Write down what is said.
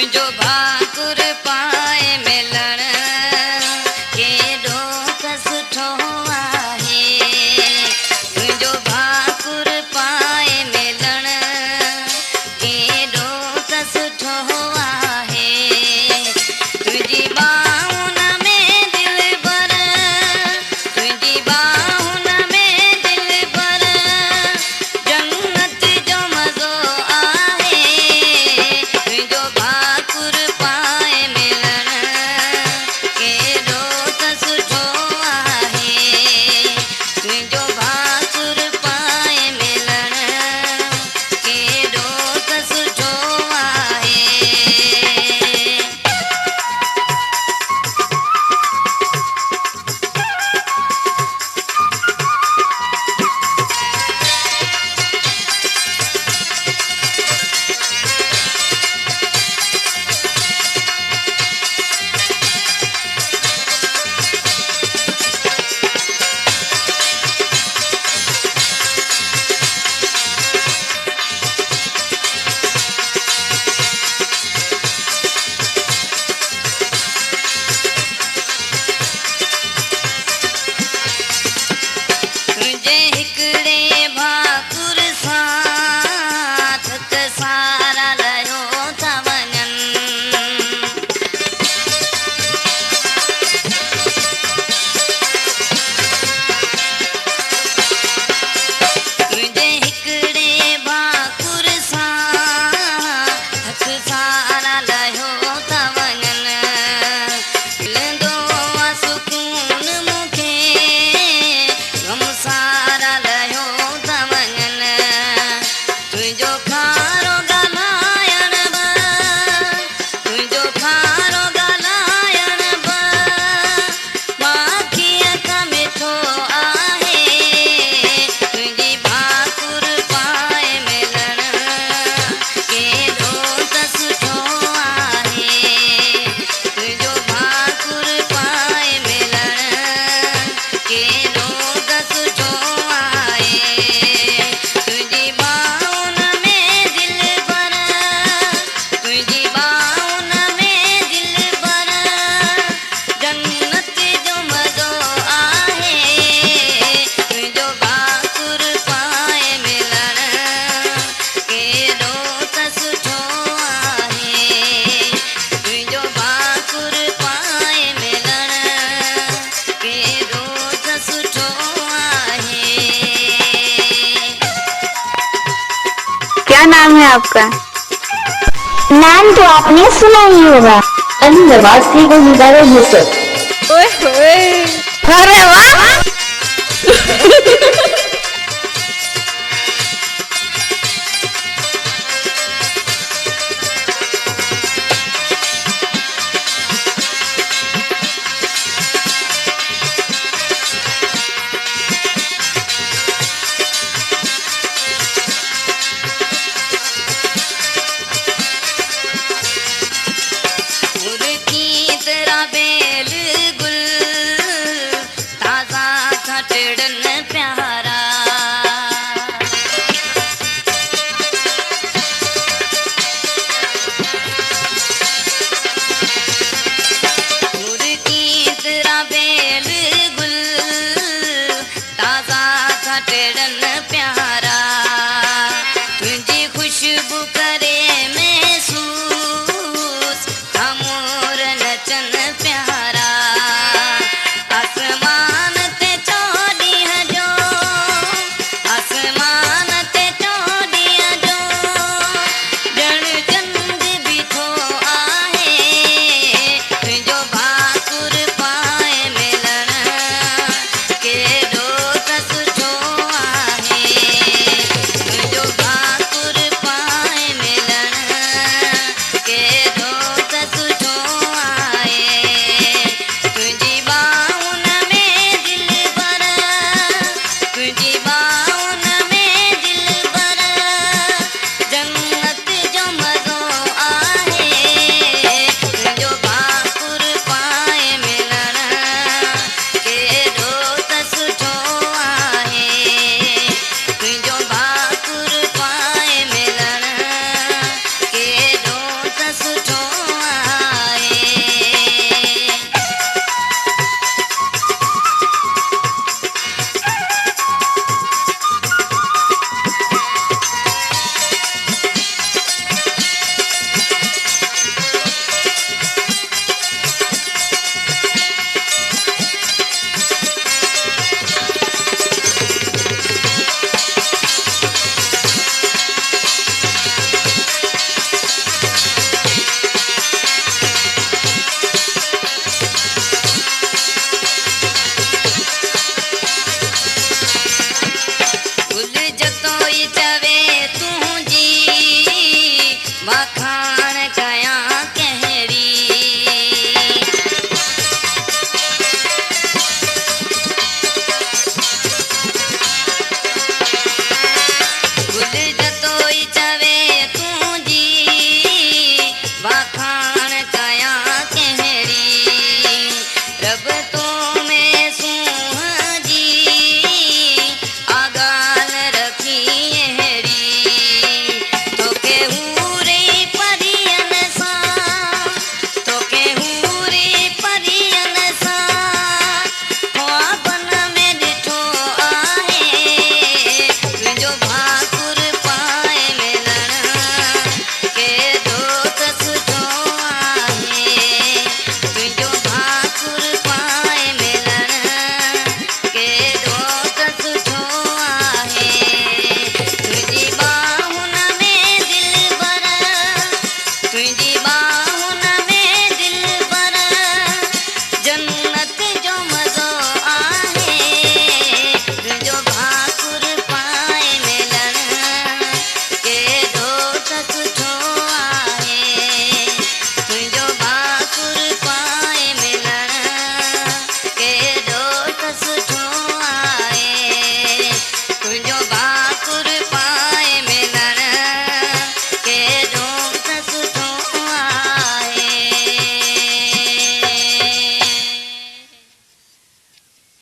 तुंहिंजो भाकुर पाए मिलण केॾो त सुठो आहे। तुंहिंजो भाकुर पाए मिलण केॾो त सुठो आहे। तुंहिंजी बाहुन में दिलि भर, तुंहिंजी बाहुन में दिलि भर जन्नत जो मज़ो आहे। तुंहिंजो भाकुर पाए मिलण केॾो त सुठो आहे। तुंहिंजो भाकुर पाए मिलण केॾो त सुठो आहे। तुंहिंजे हिकिड़े भाकुर सां थक सारा लहियो था वञनि। तुंहिंजे हिकिड़े भाकुर सां थक सारा लहियो था वञनि। मिलंदो आहे सुकून मूंखे गम सारा लहियो था वञनि। तुंहिंजो खारो ॻाल्हाइण बि, तुंहिंजो खारो ॻाल्हाइण बि माखीअ खां मिठो आहे। तुंहिंजी भाकुर पाए मिलण केॾो त सुठो आहे। तुंहिंजो भाकुर पाए मिलण केॾो त सुठो आहे। तुंहिंजी बाहुन में दिलि भर, तुंहिंजी बाहुन में दिलि भर जन्नत जो मज़ो आहे। तुंहिंजो भाकुर पाए मिलण केॾो त सुठो आहे। तुंहिंजो भाकुर पाए मिलण केॾो त सुठो आहे। क्या नाम है आपका? नाम तो आपने सुना ही होगा, नवासी को गुजारे भूसर। ओए होए, अरे वाह। फूल की तरह बेल गुल ताज़ा था टिड़न प्यार। चवे तुझी बखान कया कहरी गुल जतोई चवे तुझी बखान कया कहरी रब तो में सूहजी आगाल रखी हेरी तो के हूरे परियन सा तो के हूरे परियन सा ख्वाबन में ॾिठो आहे तुंहिंजो भाउ